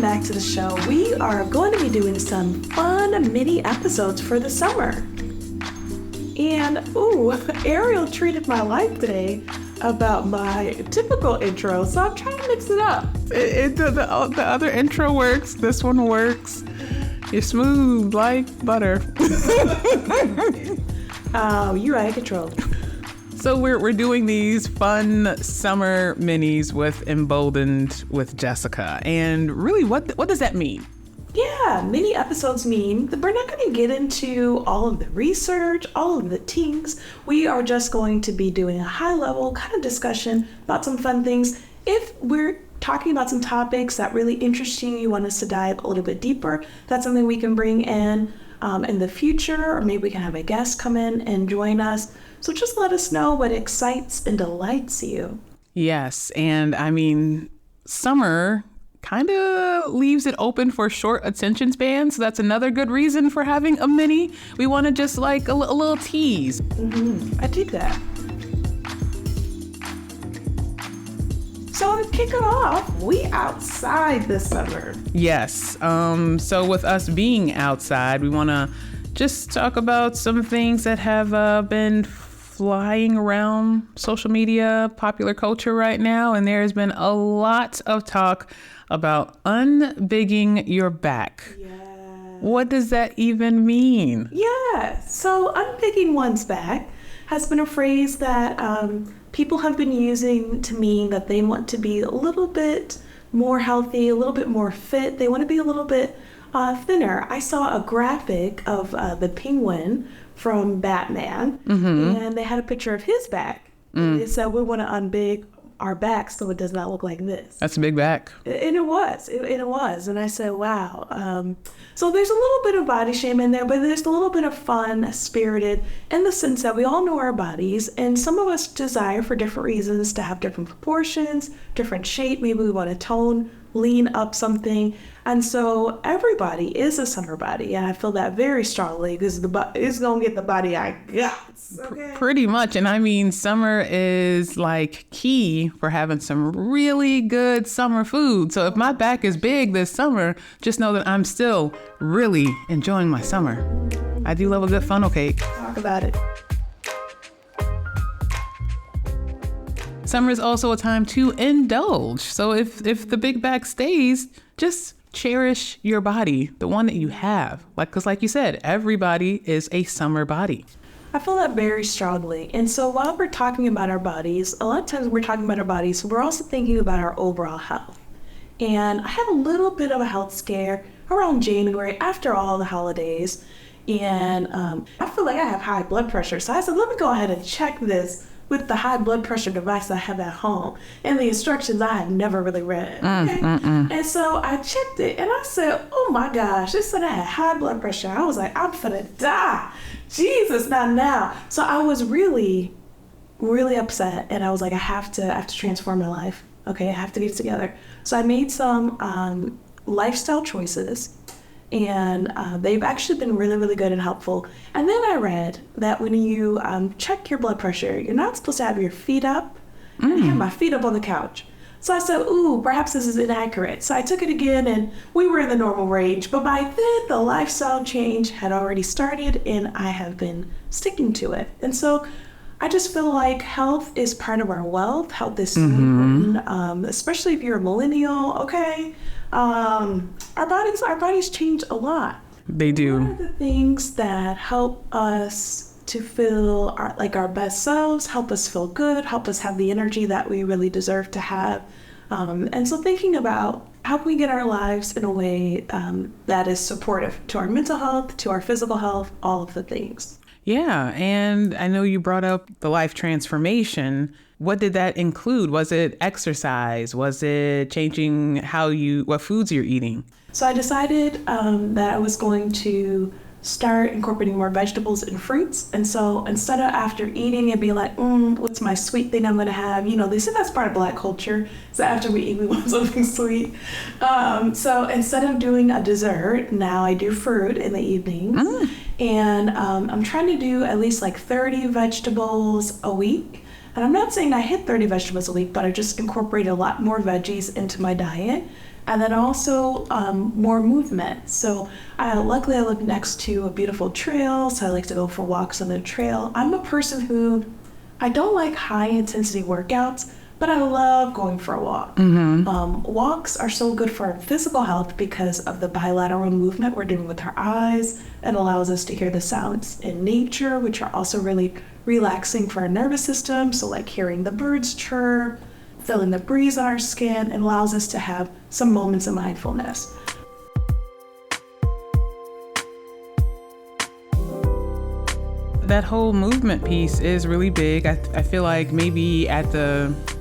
back to the show. We are going to be doing some fun mini episodes for the summer. And, Ariel treated my life today about my typical intro, so I'm trying to mix it up. The other intro works. This one works. You're smooth like butter. Oh, you're out of control. So we're doing these fun summer minis with Emboldened with Jessica. And really, what does that mean? Yeah, mini episodes mean that we're not going to get into all of the research, all of the things. We are just going to be doing a high-level kind of discussion about some fun things. If we're talking about some topics that really interest you want us to dive a little bit deeper, that's something we can bring in the future, or maybe we can have a guest come in and join us. So just let us know what excites and delights you. Yes, and I mean, summer kind of leaves it open for short attention spans. So that's another good reason for having a mini. We want to just like a little tease. I dig that. So to kick it off, we outside this summer. Yes. So with us being outside, we want to just talk about some things that have been flying around social media, popular culture right now. And there's been a lot of talk about unbigging your back. Yeah. What does that even mean? Yeah. So unbigging one's back has been a phrase that people have been using to mean that they want to be a little bit more healthy, a little bit more fit. They want to be a little bit thinner. I saw a graphic of the Penguin from Batman, and they had a picture of his back. They said, we want to unbig our back so it does not look like this. That's a big back. And it was. And I said, wow. So there's a little bit of body shame in there, but there's a little bit of fun, spirited, in the sense that we all know our bodies, and some of us desire for different reasons to have different proportions, different shape. Maybe we want to lean up something. And so everybody is a summer body, and I feel that very strongly because it's going to get the body I got. Okay. Pretty much. And I mean, summer is like key for having some really good summer food. So if my back is big this summer, just know that I'm still really enjoying my summer. I do love a good funnel cake. Talk about it. Summer is also a time to indulge. So if the big back stays, just cherish your body, the one that you have. Because like you said, everybody is a summer body. I feel that very strongly. And so while we're talking about our bodies, a lot of times we're talking about our bodies, we're also thinking about our overall health. And I had a little bit of a health scare around January after all the holidays. And I feel like I have high blood pressure. So I said, let me go ahead and check this with the high blood pressure device I have at home. And the instructions I had never really read. Okay? And so I checked it and I said, oh my gosh, it said I had high blood pressure. I was like, I'm finna die. Jesus, not now. So I was really, really upset. And I was like, I have to transform my life. Okay, I have to get it together. So I made some lifestyle choices. And they've actually been really, really good and helpful. And then I read that when you check your blood pressure, you're not supposed to have your feet up. And I had my feet up on the couch. So I said, perhaps this is inaccurate. So I took it again and we were in the normal range. But by then, the lifestyle change had already started and I have been sticking to it. And so I just feel like health is part of our wealth. Health is so important, especially if you're a millennial, okay? Our bodies change a lot. They do. One of the things that help us to feel our best selves, help us feel good, help us have the energy that we really deserve to have. And so thinking about how can we get our lives in a way that is supportive to our mental health, to our physical health, all of the things. Yeah, and I know you brought up the life transformation. What did that include? Was it exercise? Was it changing what foods you're eating? So I decided that I was going to start incorporating more vegetables and fruits. And so instead of after eating and being like, what's my sweet thing I'm going to have? You know, they say that's part of Black culture. So after we eat, we want something sweet. So instead of doing a dessert, now I do fruit in the evenings. And I'm trying to do at least like 30 vegetables a week. And I'm not saying I hit 30 vegetables a week, but I just incorporate a lot more veggies into my diet. And then also more movement. So luckily I live next to a beautiful trail, so I like to go for walks on the trail. I'm a person who, I don't like high intensity workouts, but I love going for a walk. Walks are so good for our physical health because of the bilateral movement we're doing with our eyes. It allows us to hear the sounds in nature, which are also really relaxing for our nervous system. So like hearing the birds chirp, feeling the breeze on our skin, and allows us to have some moments of mindfulness. That whole movement piece is really big. I feel like maybe at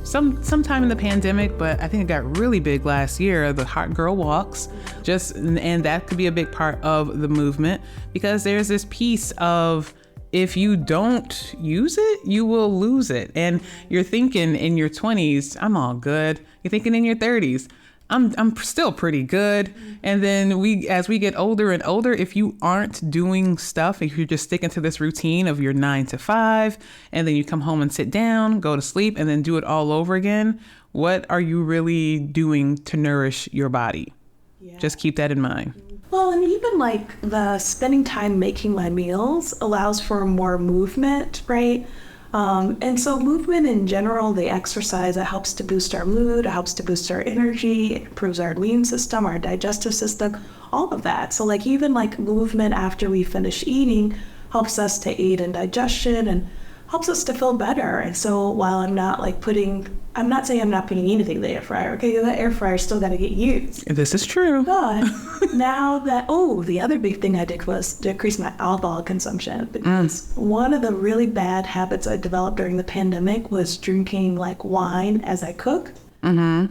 sometime in the pandemic, but I think it got really big last year, the hot girl walks, and that could be a big part of the movement, because there's this piece of, if you don't use it, you will lose it. And you're thinking in your 20s, I'm all good. You're thinking in your 30s, I'm still pretty good. And then as we get older and older, if you aren't doing stuff, if you're just sticking to this routine of your 9 to 5, and then you come home and sit down, go to sleep, and then do it all over again, what are you really doing to nourish your body? Yeah. Just keep that in mind. Well, and even like the spending time making my meals allows for more movement, right? And so movement in general, the exercise, it helps to boost our mood, it helps to boost our energy, it improves our immune system, our digestive system, all of that. So like even like movement after we finish eating helps us to aid in digestion and helps us to feel better. And so while I'm not saying I'm not putting anything in the air fryer, okay, that air fryer still got to get used. This is true. But now that, the other big thing I did was decrease my alcohol consumption. Because one of the really bad habits I developed during the pandemic was drinking like wine as I cook, and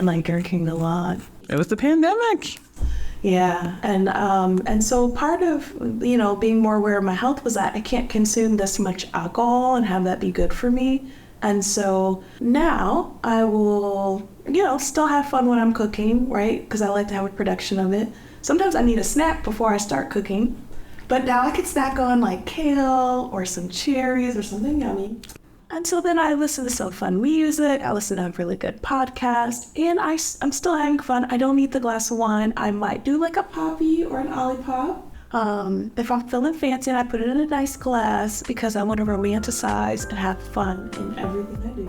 like drinking a lot. It was the pandemic. Yeah, and so part of, being more aware of my health was that I can't consume this much alcohol and have that be good for me. And so now I will, still have fun when I'm cooking, right? Because I like to have a production of it. Sometimes I need a snack before I start cooking. But now I can snack on like kale or some cherries or something yummy. And so then I listen to some fun music, I listen to a really good podcast, and I'm still having fun. I don't need the glass of wine. I might do like a poppy or an olipop. If I'm feeling fancy, and I put it in a nice glass because I want to romanticize and have fun in everything I do.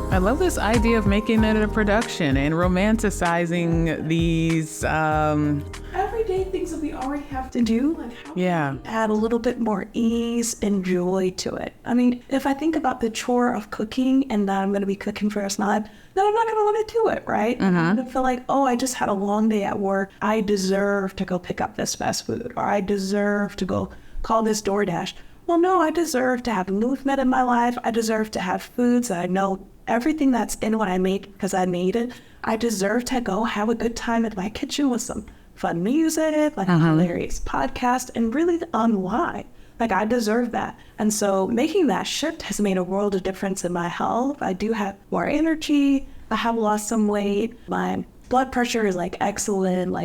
I love this idea of making it a production and romanticizing these everyday things that we already have to do. Like how can we add a little bit more ease and joy to it? I mean, if I think about the chore of cooking and that I'm going to be cooking for the rest of my life, then I'm not going to want to do it, right? I'm going to feel like, I just had a long day at work. I deserve to go pick up this fast food, or I deserve to go call this DoorDash. Well, no, I deserve to have movement in my life. I deserve to have foods that I know everything that's in what I made because I made it. I deserve to go have a good time in my kitchen with some fun music, like a hilarious podcast, and really unwind. Like, I deserve that. And so making that shift has made a world of difference in my health. I do have more energy. I have lost some weight. My blood pressure is like excellent.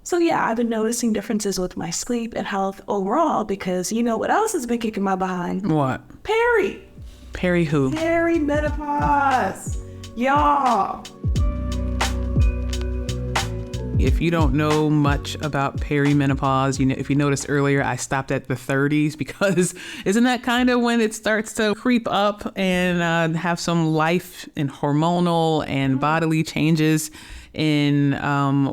So yeah, I've been noticing differences with my sleep and health overall because you know what else has been kicking my behind? What? Peri who? Perimenopause. Y'all. If you don't know much about perimenopause, if you noticed earlier, I stopped at the 30s because isn't that kind of when it starts to creep up and have some life and hormonal and bodily changes in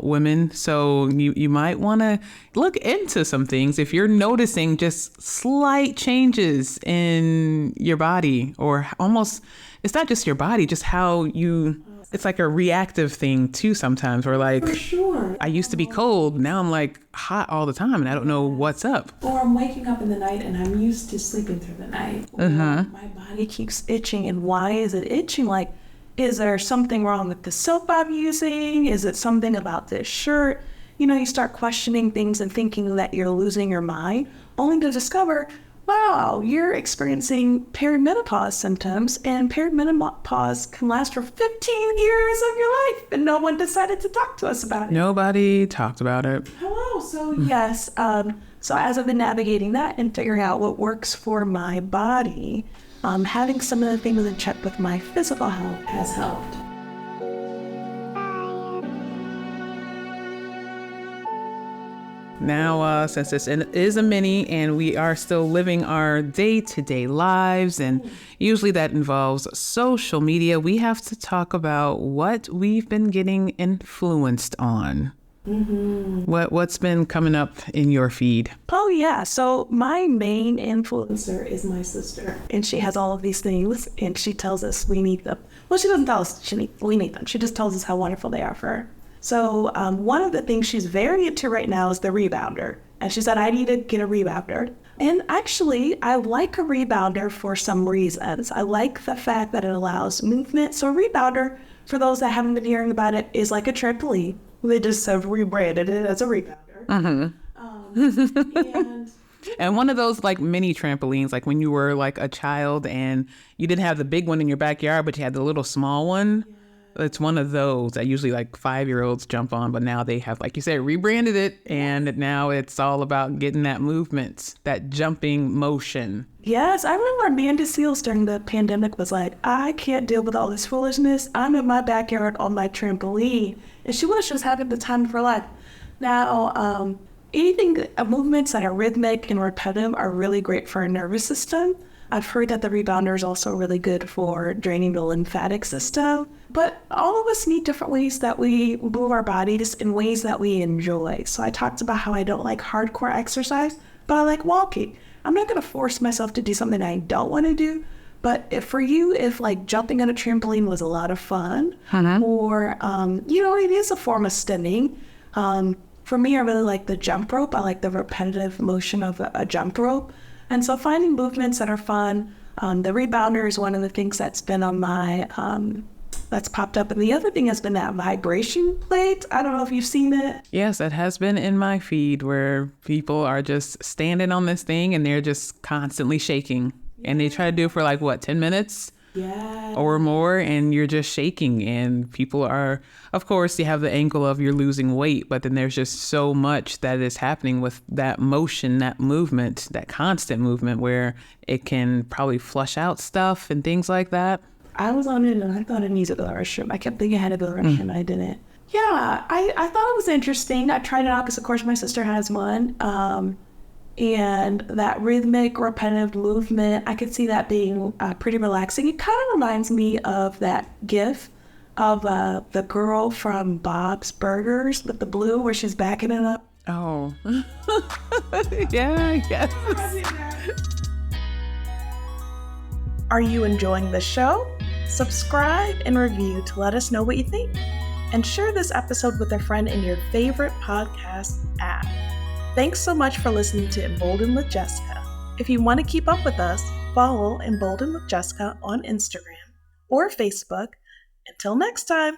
women? So you might want to look into some things if you're noticing just slight changes in your body, or almost, it's not just your body, just how it's like a reactive thing too sometimes, or like, for sure, I used to be cold, now I'm like hot all the time and I don't know what's up. Or I'm waking up in the night and I'm used to sleeping through the night. Or my body keeps itching, and why is it itching? Like, is there something wrong with the soap I'm using? Is it something about this shirt? You start questioning things and thinking that you're losing your mind, only to discover, wow, you're experiencing perimenopause symptoms, and perimenopause can last for 15 years of your life, and no one decided to talk to us about it. Nobody talked about it. Hello. So yes, so as I've been navigating that and figuring out what works for my body, having some of the things in check with my physical health has helped. Now, since this is a mini and we are still living our day-to-day lives, and usually that involves social media, we have to talk about what we've been getting influenced on. What's been coming up in your feed? Oh, yeah. So my main influencer is my sister, and she has all of these things, and she tells us we need them. Well, she doesn't tell us we need them. She just tells us how wonderful they are for her. So one of the things she's very into right now is the rebounder. And she said, I need to get a rebounder. And actually, I like a rebounder for some reasons. I like the fact that it allows movement. So a rebounder, for those that haven't been hearing about it, is like a trampoline. They just have rebranded it as a rebounder. And one of those like mini trampolines, like when you were like a child and you didn't have the big one in your backyard, but you had the little small one. It's one of those that usually like 5-year-olds jump on, but now they have, like you said, rebranded it. And now it's all about getting that movement, that jumping motion. Yes, I remember Amanda Seals during the pandemic was like, I can't deal with all this foolishness. I'm in my backyard on my trampoline. And she was just having the time of her life. Now, movements that are rhythmic and repetitive are really great for our nervous system. I've heard that the rebounder is also really good for draining the lymphatic system. But all of us need different ways that we move our bodies in ways that we enjoy. So I talked about how I don't like hardcore exercise, but I like walking. I'm not going to force myself to do something I don't want to do. But if like jumping on a trampoline was a lot of fun, or, it is a form of stimming. For me, I really like the jump rope. I like the repetitive motion of a jump rope. And so finding movements that are fun, the rebounder is one of the things that's been on my, that's popped up. And the other thing has been that vibration plate. I don't know if you've seen it. Yes, that has been in my feed where people are just standing on this thing and they're just constantly shaking. And they try to do it for 10 minutes? Yeah. Or more, and you're just shaking, and people are, of course, you have the angle of you're losing weight, but then there's just so much that is happening with that motion, that movement, that constant movement where it can probably flush out stuff and things like that. I was on it and I thought I needed to go to the restroom. I kept thinking I had to go to the restroom. I didn't. Yeah, I thought it was interesting. I tried it out because, of course, my sister has one. And that rhythmic, repetitive movement, I could see that being pretty relaxing. It kind of reminds me of that gif of the girl from Bob's Burgers with the blue where she's backing it up. Oh. Yeah, yes. Are you enjoying the show? Subscribe and review to let us know what you think. And share this episode with a friend in your favorite podcast app. Thanks so much for listening to Emboldened with Jessica. If you want to keep up with us, follow Emboldened with Jessica on Instagram or Facebook. Until next time.